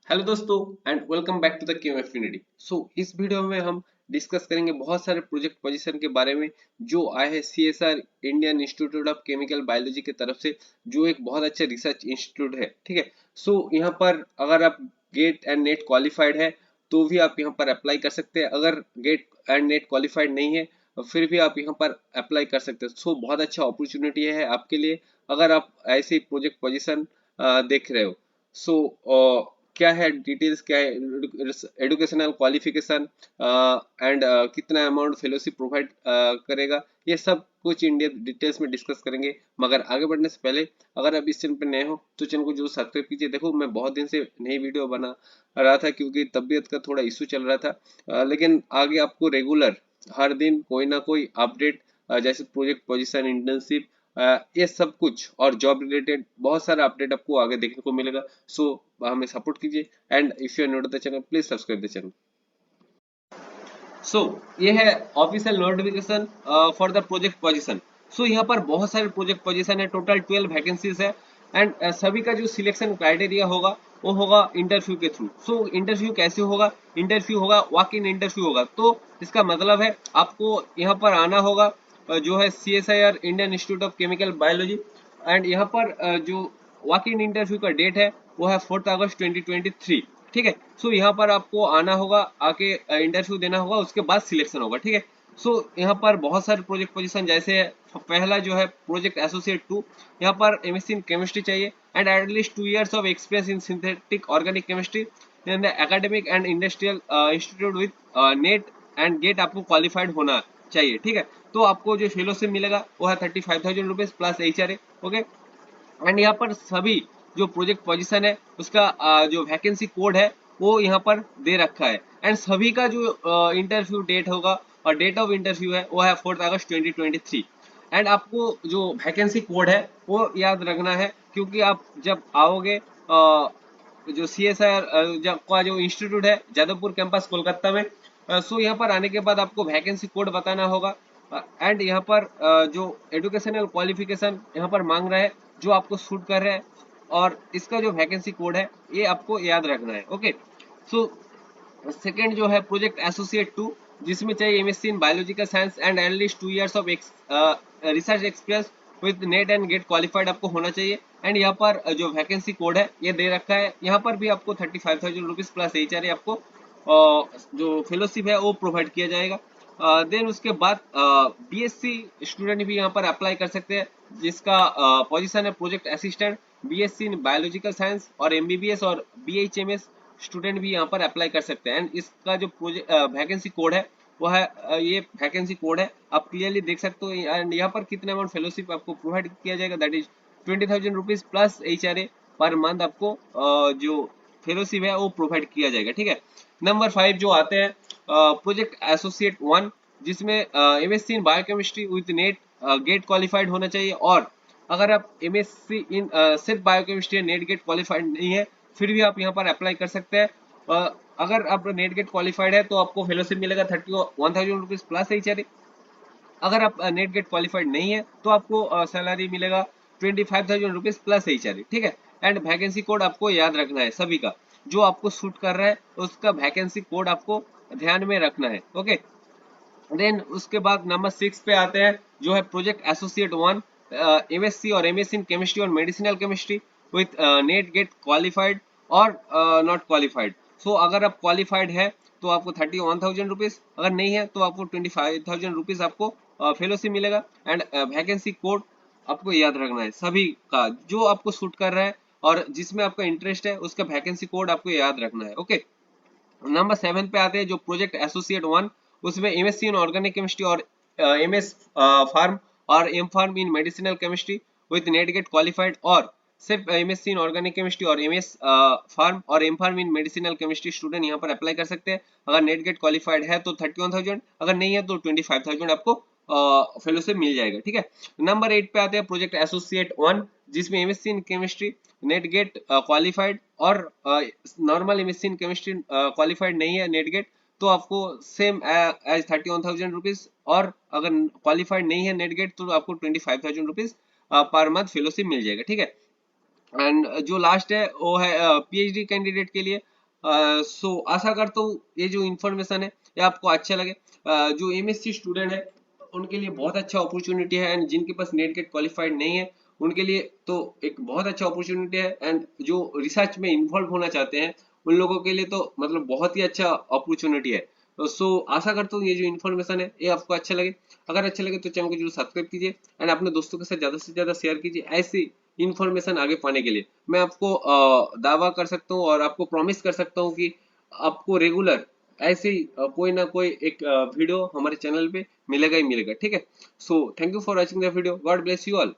Hello दोस्तों and welcome back to the Chem Affinity. इस video में हम डिस्कस करेंगे बहुत सारे प्रोजेक्ट पोजीशन के बारे में जो आए हैं CSR Indian institute of chemical biology की तरफ से, जो एक बहुत अच्छा रिसर्च इंस्टीट्यूट है। ठीक है। यहाँ पर अगर आप गेट एंड नेट क्वालिफाइड है तो भी आप यहाँ पर अप्लाई कर सकते हैं। अगर गेट एंड नेट क्वालिफाइड नहीं है तो फिर भी आप यहाँ पर अप्लाई कर सकते हैं। बहुत अच्छा अपॉर्चुनिटी है आपके लिए अगर आप ऐसे प्रोजेक्ट पोजीशन देख रहे हो। क्या है डिटेल्स, क्या है एडुकेशनल क्वालिफिकेशन एंड कितना अमाउंट फेलोशिप प्रोवाइड करेगा, ये सब कुछ इंडिया डिटेल्स में डिस्कस करेंगे। मगर आगे बढ़ने से पहले अगर आप इस चैनल पर नए हो तो चैनल को जरूर सब्सक्राइब कीजिए। देखो मैं बहुत दिन से नई वीडियो बना रहा था क्योंकि तबीयत का थोड़ा इशू चल रहा था, लेकिन आगे आपको रेगुलर हर दिन कोई ना कोई अपडेट जैसे प्रोजेक्ट पोजीशन, इंटर्नशिप, ये सब कुछ और जॉब रिलेटेड बहुत सारा अपडेट आपको आगे देखने को मिलेगा। हमें सपोर्ट कीजिए and if you are new to the channel please subscribe the channel. ये है official notification for the project position. यहाँ पर बहुत सारे प्रोजेक्ट पोजीशन है, टोटल 12 वैकेंसीज है एंड सभी का जो सिलेक्शन क्राइटेरिया होगा वो होगा इंटरव्यू के थ्रू। इंटरव्यू कैसे होगा? इंटरव्यू होगा, वॉक इन इंटरव्यू होगा। तो इसका मतलब है आपको यहाँ पर आना होगा, जो है CSIR Indian institute of chemical biology, and यहाँ पर जो वॉक इन इंटरव्यू का डेट है वो है 4 अगस्त 2023। ठीक है। यहाँ पर आपको आना होगा, आके इंटरव्यू देना होगा, उसके बाद सिलेक्शन होगा। ठीक है। यहाँ पर बहुत सारे प्रोजेक्ट पोजीशन जैसे पहला जो है प्रोजेक्ट एसोसिएट 2, यहाँ पर एमएससी इन केमिस्ट्री चाहिए and at least 2 years of experience in synthetic organic chemistry in the academic and industrial institute with NET and GATE आपको क्वालिफाइड होना चाहिए। ठीक है। तो आपको जो फेलोशिप मिलेगा वो है 35,000 rupees plus HRA। Okay. And यहाँ पर सभी जो प्रोजेक्ट पोजीशन है उसका जो वैकेंसी कोड है वो यहाँ पर दे रखा है एंड सभी का जो इंटरव्यू डेट होगा और डेट ऑफ इंटरव्यू है वो है 4 अगस्त 2023। एंड आपको जो वैकेंसी कोड है वो याद रखना है क्योंकि आप जब आओगे जो CSIR का जो इंस्टीट्यूट है जादवपुर कैंपस कोलकाता में, यहाँ पर आने के बाद आपको वैकेंसी कोड बताना होगा एंड यहाँ पर जो एजुकेशनल क्वालिफिकेशन यहाँ पर मांग रहा है जो आपको सूट कर रहा है और इसका जो वैकेंसी कोड है ये आपको याद रखना है। ओके। सो सेकेंड जो है प्रोजेक्ट एसोसिएट 2, जिसमें चाहिए MSc in biological science and at least 2 years of research experience with NET and GATE qualified आपको होना चाहिए एंड यहाँ पर जो वैकेंसी कोड है ये दे रखा है। यहाँ पर भी आपको 35,000 रुपीज प्लस HRA आपको जो फेलोशिप है वो प्रोवाइड किया जाएगा। देन उसके बाद BSc स्टूडेंट भी यहाँ पर अप्लाई कर सकते हैं जिसका पोजीशन है प्रोजेक्ट असिस्टेंट, BSc इन बायोलॉजिकल साइंस और MBBS और BHMS स्टूडेंट भी यहाँ पर अप्लाई कर सकते हैं एंड इसका जो प्रोजेक्ट वैकेंसी कोड है वो है ये वैकेंसी कोड है, आप क्लियरली देख सकते हो। एंड यहाँ पर कितना अमाउंट फेलोशिप आपको प्रोवाइड किया जाएगा, that is 20,000 rupees plus HRA per month आपको जो फेलोशिप है वो प्रोवाइड किया जाएगा। ठीक है। नंबर 5 जो आते हैं प्रोजेक्ट एसोसिएट 1, जिसमें MSc in biochemistry with NET GATE qualified होना चाहिए और अगर आप MSc इन सिर्फ बायोकेमिस्ट्री नेट गेट क्वालिफाइड नहीं है फिर भी आप यहाँ पर अप्लाई कर सकते हैं। अगर आप नेट गेट क्वालिफाइड है तो आपको फेलोशिप मिलेगा 31,000 रुपीज प्लस HRA। अगर आप नेट गेट क्वालिफाइड नहीं है तो आपको सैलरी मिलेगा 25,000 रुपीज प्लस HRA। ठीक है। एंड वैकेंसी कोड आपको याद रखना है सभी का, जो आपको सूट कर रहा है उसका वैकेंसी कोड आपको ध्यान में रखना है। ओके। देन उसके बाद नंबर 6 पे आते हैं जो है प्रोजेक्ट एसोसिएट 1, MSc और MSc इन केमिस्ट्री और medicinal chemistry with NET GATE qualified और नॉट क्वालिफाइड। अगर आप क्वालिफाइड है तो आपको 31,000 रुपीज, अगर नहीं है तो आपको 25,000 रुपीज आपको फेलोशिप मिलेगा एंड वैकेंसी कोड आपको याद रखना है सभी का, जो आपको सूट कर रहा है और जिसमें आपका इंटरेस्ट है उसका वैकेंसी कोड आपको याद रखना है। ओके। नंबर 7 पे आते हैं जो प्रोजेक्ट एसोसिएट 1, उसमें MSc इन ऑर्गेनिक केमिस्ट्री और MS फार्म और M pharm in medicinal chemistry with NET GATE qualified और सिर्फ MSc इन ऑर्गेनिक केमिस्ट्री और MS फार्म और M pharm in medicinal chemistry student यहाँ पर अप्लाई कर सकते हैं। अगर नेट गेट क्वालिफाइड है तो 31,000, अगर नहीं है तो 25,000 आपको फेलोशिप मिल जाएगा। ठीक है। नंबर 8 पे आते हैं प्रोजेक्ट एसोसिएट 1, जिसमें MSc in chemistry NET GATE qualified और normal MSc in chemistry qualified नहीं है नेट गेट तो आपको सेम एज 31,000 रुपीज, और अगर क्वालिफाइड नहीं है नेट गेट तो आपको 25,000 रुपीज पर मंथ फेलोशिप मिल जाएगा। ठीक है। एंड जो लास्ट है वो है PhD कैंडिडेट के लिए, सो आशा करता हूँ ये जो इन्फॉर्मेशन है ये आपको अच्छा लगे। जो एमएससी स्टूडेंट है उनके लिए बहुत अच्छा अपॉर्चुनिटी है, एंड जिनके पास नेट गेट क्वालिफाइड नहीं है उनके लिए तो एक बहुत अच्छा अपॉर्चुनिटी है, एंड जो रिसर्च में इन्वॉल्व होना चाहते हैं उन लोगों के लिए तो मतलब बहुत ही अच्छा अपॉर्चुनिटी है। सो आशा करता हूँ ये जो इन्फॉर्मेशन है ये आपको अच्छा लगे। अगर अच्छा लगे तो चैनल को जरूर सब्सक्राइब कीजिए, एंड अपने दोस्तों के साथ ज्यादा से ज्यादा शेयर कीजिए ऐसी इन्फॉर्मेशन आगे पाने के लिए। मैं आपको दावा कर सकता हूँ और आपको प्रॉमिस कर सकता हूँ कि आपको रेगुलर ऐसे ही कोई ना कोई एक वीडियो हमारे चैनल पे मिलेगा ही मिलेगा, ठीक है। So thank you for watching the video, God bless you all.